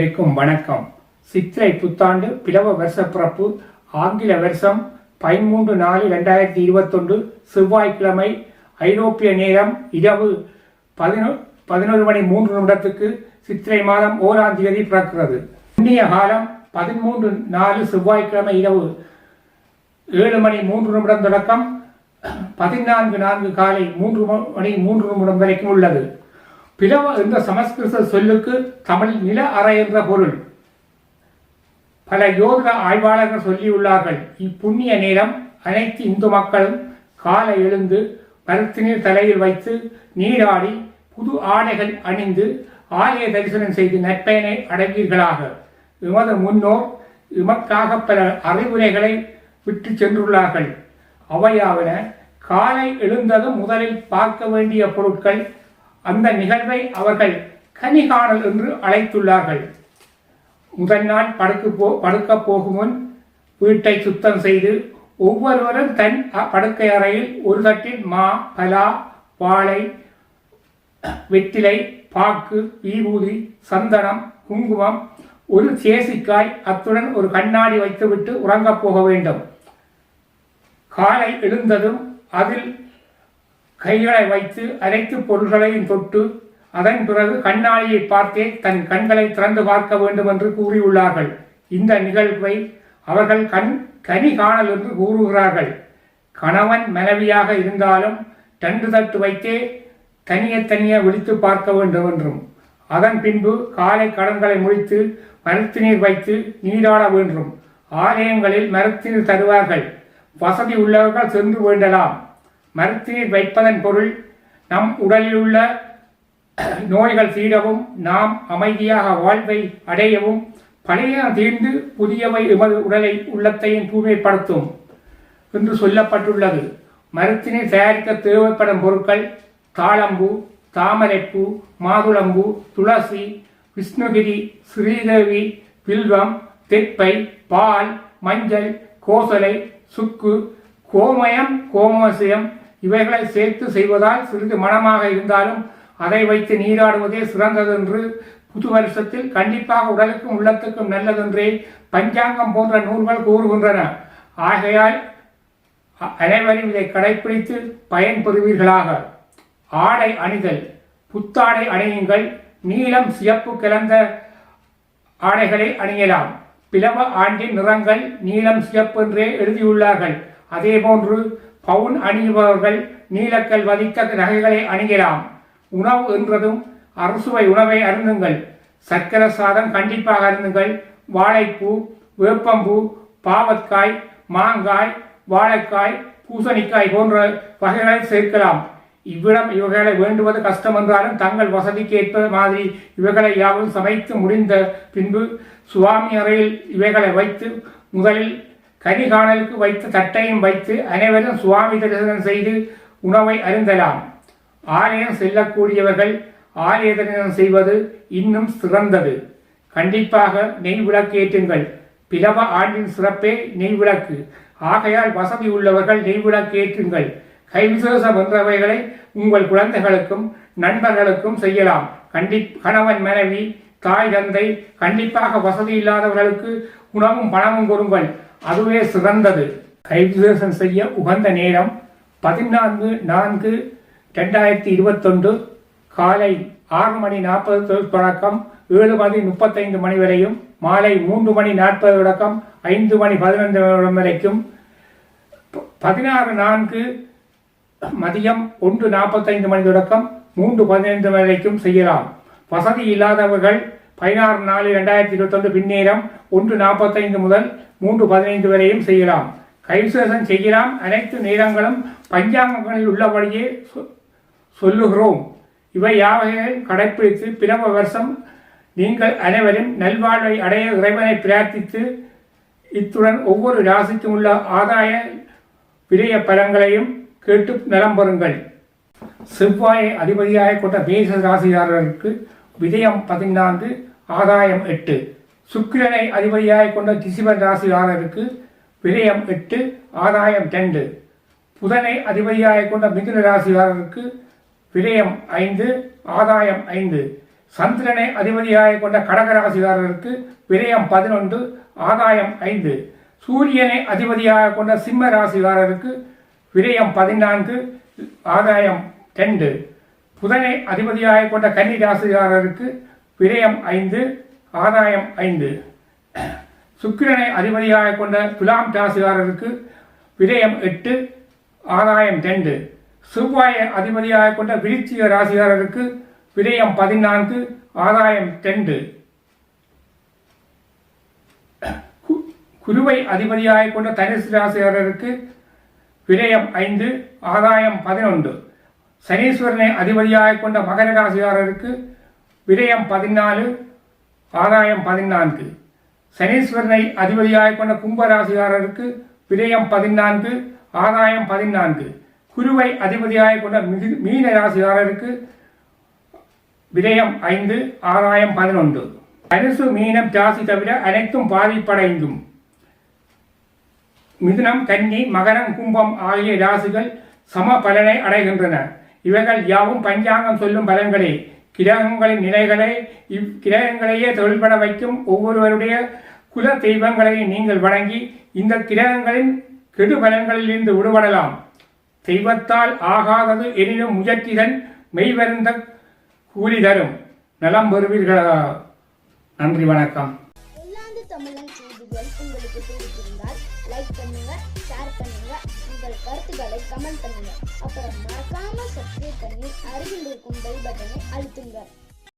வணக்கம். சித்திரை புத்தாண்டு பிளவ வருஷ பிறப்பு ஆங்கில வருஷம் 13/4/2021 செவ்வாய்க்கிழமை ஐரோப்பிய நேரம் இரவு 11:03 சித்திரை மாதம் 1ஆம் தேதி பிறக்கிறது. புண்ணிய காலம் 13/4 செவ்வாய்க்கிழமை இரவு 7:03 தொடக்கம் 14/4 காலை 3:03 வரைக்கும் உள்ளது. பிளவ என்ற சமஸ்கிருத சொல்லுக்கு தமிழ் நில அறை என்ற பொருள். பல யோக ஆய்வாளர்கள் சொல்லியுள்ளார்கள். இப்புண்ணிய நேரம் அனைத்து இந்து மக்களும் காலை எழுந்து மரத்தினீர் தலையில் வைத்து நீராடி புது ஆடைகள் அணிந்து ஆலய தரிசனம் செய்து நற்பயனை அடைவீர்களாக. எமது முன்னோர் எமக்காக பல அறிவுரைகளை விட்டு சென்றுள்ளார்கள். அவையாவன: காலை எழுந்ததும் முதலில் பார்க்க வேண்டிய பொருட்கள். அந்த நிகழ்வை அவர்கள் கனிகாணல் என்று அழைத்துள்ளார்கள். முதல் நாள் படுக்க போகும் முன் வீட்டை சுத்தம் செய்து ஒவ்வொருவரும் தன் படுக்கை அறையில் ஒரு தட்டில் மா, பலா, வாழை, வெற்றிலை, பாக்கு, விபூதி, சந்தனம், குங்குமம், ஒரு தேசிக்காய், அத்துடன் ஒரு கண்ணாடி வைத்துவிட்டு உறங்கப் போக வேண்டும். காலை எழுந்ததும் அதில் கைகளை வைத்து அனைத்து பொருள்களையும் தொட்டு அதன் பிறகு கண்ணாடியை பார்த்தே தன் கண்களை திறந்து பார்க்க வேண்டும் என்று கூறியுள்ளார்கள். இந்த நிகழ்வை அவர்கள் கனி காணல் என்று கூறுகிறார்கள். கணவன் மனைவியாக இருந்தாலும் 2 தட்டு வைத்தே தனியே விழித்து பார்க்க வேண்டும் என்றும், அதன் பின்பு காலை கடன்களை முடித்து மரத்தினீர் வைத்து நீராட வேண்டும். ஆலயங்களில் மரத்தினீர் தருவார்கள். வசதி உள்ளவர்கள் சென்று வேண்டலாம். மரத்தினீர் வைப்பதன் பொருள் நம் உடலில் உள்ள நோய்கள் தீரவும், நாம் அமைதியாக வாழ்வை அடையவும், பழைய தீர்ந்து புதியவை எமது உடலை உள்ளத்தையும் தூய்மைப்படுத்தும் என்று சொல்லப்பட்டுள்ளது. மரத்தினீர் தயாரிக்க தேவைப்படும் பொருட்கள்: தாளம்பூ, தாமரைப்பூ, மாதுளம்பூ, துளசி, விஷ்ணுகிரி, ஸ்ரீதேவி, வில்வம், தெப்பை, பால், மஞ்சள், கோசலை, சுக்கு, கோமயம், கோமோசயம் இவைகளை சேர்த்து செய்வதால் சிறிது மனமாக இருந்தாலும் அதை வைத்து நீராடுவதே சிறந்தது என்று புது வருஷத்தில் கண்டிப்பாக உடலுக்கும் உள்ளத்துக்கும் நல்லதென்றே பஞ்சாங்கம் போன்ற நூல்கள் கூறுகின்றன. ஆகையால் அனைவரும் இதை கடைபிடித்து பயன்பெறுவீர்களாக. ஆடை அணிதல்: புத்தாடை அணியுங்கள். நீலம், சிவப்பு கலந்த ஆடைகளை அணியலாம். பிளவ ஆண்டின் நிறங்கள் நீலம், சிவப்பு என்றே எழுதியுள்ளார்கள். அதேபோன்று பவுன் அணிபவர்கள் நீலக்கல் வதித்த நகைகளை அணியலாம். உணவு என்றதும் அறுசுவை உணவை அருந்துங்கள். சர்க்கரை சாதம் கண்டிப்பாக அருந்துங்கள். வாழைப்பூ, வேப்பம்பூ, பாவற்காய், மாங்காய், வாழைக்காய், பூசணிக்காய் போன்ற வகைகளை சேர்க்கலாம். இவைகளை வேண்டுவது கஷ்டம் என்றாலும் தங்கள் வசதிக்கு ஏற்ப மாதிரி இவைகளை யாவும் சமைத்து முடிந்த பின்பு சுவாமி அறையில் இவைகளை வைத்து முதலில் கனிகாணலுக்கு வைத்து தட்டையும் வைத்து அனைவரும் சுவாமி தரிசனம் செய்து உணவை அருந்தலாம். ஆலயம் செல்லக்கூடியவர்கள் ஆலய தரிசனம் செய்வது இன்னும் சிறந்தது. கண்டிப்பாக நெய் விளக்கு ஏற்றுங்கள். பிளவ ஆண்டின் சிறப்பே நெய் விளக்கு. ஆகையால் வசதி உள்ளவர்கள் நெய் விளக்கு ஏற்றுங்கள். கைவிசேஷம் என்றவைகளை உங்கள் குழந்தைகளுக்கும் நண்பர்களுக்கும் செய்யலாம். கணவன், மனைவி, தாய், தந்தை, கண்டிப்பாக வசதி இல்லாதவர்களுக்கு உணவும் பணமும் கொடுங்கள். அதுவே சிறந்தது. கைவிசேஷம் செய்ய உகந்த நேரம் 14/4/2021 காலை 6:40 தொடக்கம் 7:35 வரையும், மாலை 3:40 தொடக்கம் 5:15 வரைக்கும், 16/4 மதியம் 1:45 தொடக்கம் 3:15 வரைக்கும் செய்யலாம். வசதி இல்லாதவர்கள் 16/4/2021 பின்னேரம் 1:45 முதல் 3:15 வரையும் செய்யலாம். கைவிசேஷம் செய்யலாம். அனைத்து நேரங்களும் பஞ்சாங்கங்களில் உள்ளபடியே சொல்லுகிறோம். இவை யாவையும் கடைப்பிடித்து பிளவ வருஷம் நீங்கள் அனைவரும் நல்வாழ்வை அடைய இறைவனை பிரார்த்தித்து, இத்துடன் ஒவ்வொரு ராசிக்கும் உள்ள ஆதாய விரய பலன்களையும் கேட்டு நலம் பெறுங்கள். செவ்வாயை அதிபதியாக கொண்ட மேஷ ராசியாளர்களுக்கு விஜயம் 14, ஆதாயம் 8. சுக்கிரனை அதிபதியாக கொண்ட ரிஷப ராசியாளருக்கு விரயம் 8, ஆதாயம் 2. புதனை அதிபதியாக கொண்ட மிதுன ராசியாளருக்கு விரயம் 5, ஆதாயம் 5. சந்திரனை அதிபதியாக கொண்ட கடகராசிகாரருக்கு விரயம் 11, ஆதாயம் 5. சூரியனை அதிபதியாக கொண்ட சிம்ம ராசிகாரருக்கு விரயம் 14, ஆதாயம் 2. புதனை அதிபதியாக கொண்ட கன்னி ராசிகாரருக்கு விரயம் 5, ஆதாயம் 5. சுக்கிரனை அதிபதியாக கொண்ட துலாம் ராசிகாரருக்கு விரயம் 8, ஆதாயம் 2. செவ்வாயை அதிபதியாக கொண்ட விருச்சிக ராசிகாரருக்கு விரயம் 14, ஆதாயம் 2. குருவை அதிபதியாக கொண்ட தனுசு ராசிகாரருக்கு விரயம் 5, ஆதாயம் 11. சனீஸ்வரனை அதிபதியாக கொண்ட மகர ராசிகாரருக்கு விரயம் 14, ஆதாயம் 14. சனீஸ்வரனை அதிபதியாக கொண்ட கும்ப ராசிகாரருக்கு விரயம் 14, ஆதாயம் 14. குருவை அதிபதியாக கொண்ட மீன ராசிகாரருக்கு விரயம் 5, ஆதாயம் 11. தனுசு மீனம் ராசி தவிர அனைத்தும் பாதிப்படைந்தும் மிதுனம், கன்னி, மகரம், கும்பம் ஆகிய ராசிகள் சம பலனை அடைகின்றன. இவைகள் யாவும் பஞ்சாங்கம் சொல்லும் பலன்களே. கிரகங்களின் நிலைகளை இக்கிரகங்களையே தொழில்பட வைக்கும் ஒவ்வொருவருடைய குல தெய்வங்களை நீங்கள் வணங்கி இந்த கிரகங்களின் கெடு பலன்களிலிருந்து விடுபடலாம். தெய்வத்தால் ஆகாதது எனினும் முயற்சிதன் மெய்வருந்த கூலி தரும். நலம் பெறுவீர்களா? நன்றி, வணக்கம். தமிழன் செய்திகள் உங்களுக்கு பிடித்திருந்தால் லைக் பண்ணுங்க, ஷேர் பண்ணுங்க, உங்கள் கருத்துக்களை கமெண்ட் பண்ணுங்க. அப்புறம் மறக்காம சப்ஸ்கிரைப் பண்ணி அருகில் இருக்கும் பெல் பட்டனை அழுத்துங்க.